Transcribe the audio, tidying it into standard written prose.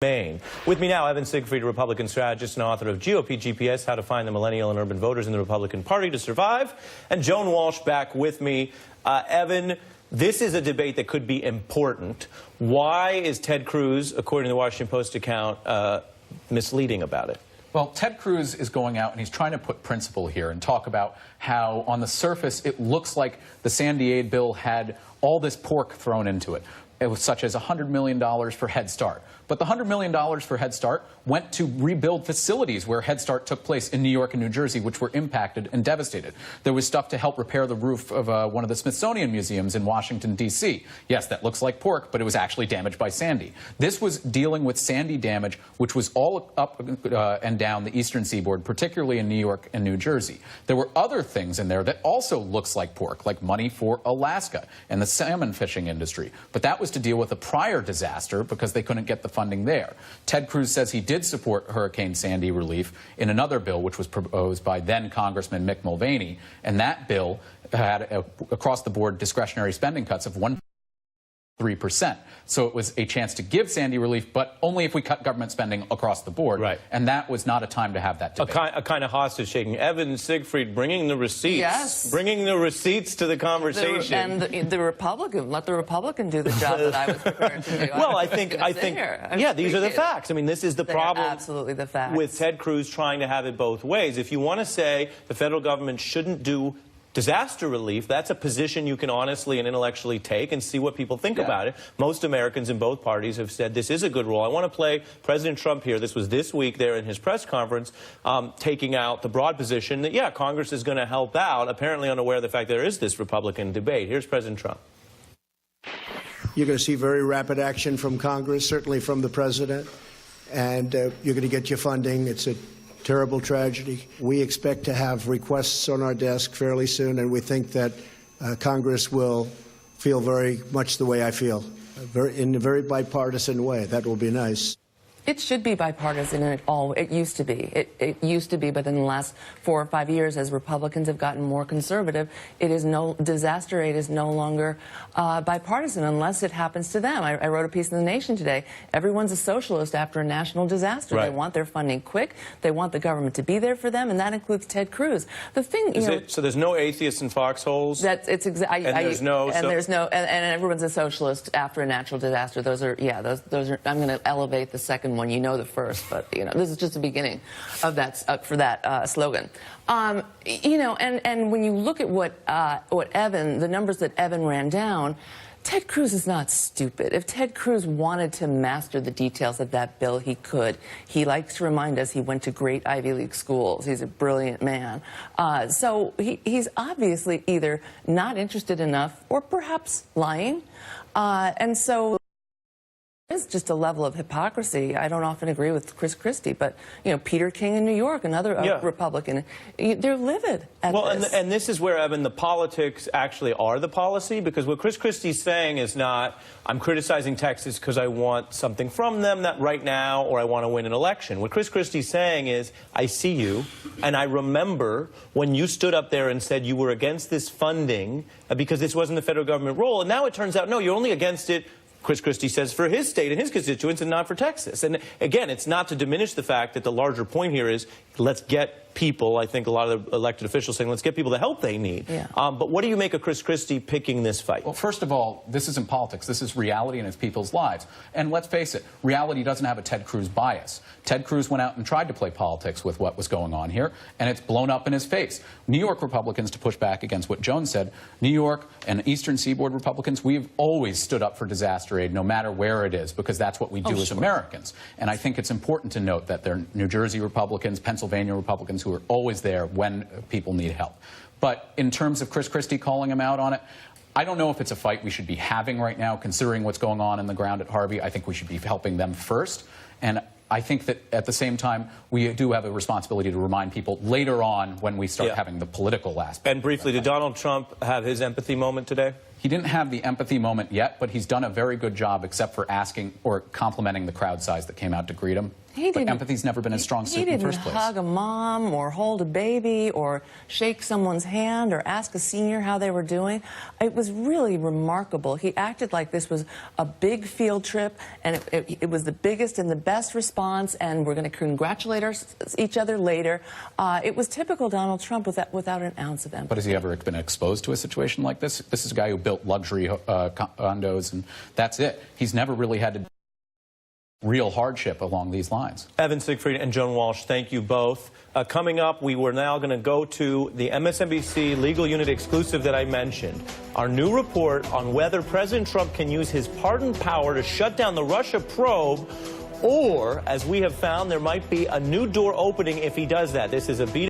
Maine. With me now, Evan Siegfried, Republican strategist and author of GOP GPS, How to Find the Millennial and Urban Voters in the Republican Party to Survive, and Joan Walsh back with me. Evan, this is a debate that could be important. Why is Ted Cruz, according to the Washington Post account, misleading about it? Well, Ted Cruz is going out and he's trying to put principle here and talk about how, on the surface, it looks like the Sandy Aid bill had all this pork thrown into it. It was such as $100 million for Head Start. But the $100 million for Head Start went to rebuild facilities where Head Start took place in New York and New Jersey, which were impacted and devastated. There was stuff to help repair the roof of one of the Smithsonian museums in Washington, D.C. Yes, that looks like pork, but it was actually damaged by Sandy. This was dealing with Sandy damage, which was all up and down the eastern seaboard, particularly in New York and New Jersey. There were other things in there that also looks like pork, like money for Alaska and the salmon fishing industry. But that was to deal with a prior disaster because they couldn't get the funding there. Ted Cruz says he did support Hurricane Sandy relief in another bill which was proposed by then Congressman Mick Mulvaney, and that bill had across-the-board discretionary spending cuts of 1.3%. So it was a chance to give Sandy relief, but only if we cut government spending across the board. Right. And that was not a time to have that debate. A kind of hostage taking. Evan Siegfried bringing the receipts. Yes. Bringing the receipts to the conversation. And the Republican, let the Republican do the job that I was prepared to do. Well, I think, yeah, these are the facts. I mean, this is the problem. Absolutely the facts. With Ted Cruz trying to have it both ways. If you want to say the federal government shouldn't do disaster relief, that's a position you can honestly and intellectually take and see what people think about it. Most Americans in both parties have said this is a good rule. I want to play President Trump here. This was this week there in his press conference, taking out the broad position that, yeah, Congress is going to help out, apparently unaware of the fact there is this Republican debate. Here's President Trump. You're going to see very rapid action from Congress, certainly from the president, and you're going to get your funding. It's a terrible tragedy. We expect to have requests on our desk fairly soon, and we think that Congress will feel very much the way I feel, in a very bipartisan way. That will be nice. It should be bipartisan, and it used to be. It used to be, but in the last 4 or 5 years, as Republicans have gotten more conservative, disaster aid is no longer bipartisan unless it happens to them. I wrote a piece in The Nation today. Everyone's a socialist after a national disaster. Right. They want their funding quick. They want the government to be there for them, and that includes Ted Cruz. The thing, so there's no atheists in foxholes. And everyone's a socialist after a natural disaster. Those are, yeah, those are. I'm going to elevate the second one. You know the first, but this is just the beginning of that for that slogan. And when you look at what Evan, the numbers that Evan ran down, Ted Cruz is not stupid. If Ted Cruz wanted to master the details of that bill, he could. He likes to remind us he went to great Ivy League schools. He's a brilliant man. So he's obviously either not interested enough or perhaps lying. And so it's just a level of hypocrisy. I don't often agree with Chris Christie, but Peter King in New York, another Republican, they're livid at this. And this is where, Evan, the politics actually are the policy, because what Chris Christie's saying is not, I'm criticizing Texas because I want something from them that right now, or I want to win an election. What Chris Christie's saying is, I see you, and I remember when you stood up there and said you were against this funding because this wasn't the federal government role, and now it turns out, no, you're only against it, Chris Christie says, for his state and his constituents and not for Texas. And again, it's not to diminish the fact that the larger point here is let's get people, I think a lot of the elected officials saying, let's get people the help they need. Yeah. But what do you make of Chris Christie picking this fight? Well, first of all, this isn't politics. This is reality and it's people's lives. And let's face it, reality doesn't have a Ted Cruz bias. Ted Cruz went out and tried to play politics with what was going on here, and it's blown up in his face. New York Republicans, to push back against what Joan said, New York and Eastern Seaboard Republicans, we've always stood up for disaster aid, no matter where it is, because that's what we do as Americans. And I think it's important to note that there are New Jersey Republicans, Pennsylvania Republicans who are always there when people need help. But in terms of Chris Christie calling him out on it, I don't know if it's a fight we should be having right now, considering what's going on the ground at Harvey. I think we should be helping them first. And I think that at the same time, we do have a responsibility to remind people later on when we start having the political aspect. And briefly, did Donald Trump have his empathy moment today? He didn't have the empathy moment yet, but he's done a very good job, except for asking or complimenting the crowd size that came out to greet him. But empathy's never been a strong suit in the first place. He didn't hug a mom or hold a baby or shake someone's hand or ask a senior how they were doing. It was really remarkable. He acted like this was a big field trip, and it was the biggest and the best response, and we're going to congratulate each other later. It was typical Donald Trump without an ounce of empathy. But has he ever been exposed to a situation like this? This is a guy who built luxury condos, and that's it. He's never really had to real hardship along these lines. Evan Siegfried and Joan Walsh, thank you both. Coming up, we were now going to go to the MSNBC legal unit exclusive that I mentioned. Our new report on whether President Trump can use his pardon power to shut down the Russia probe, or, as we have found, there might be a new door opening if he does that. This is a beat.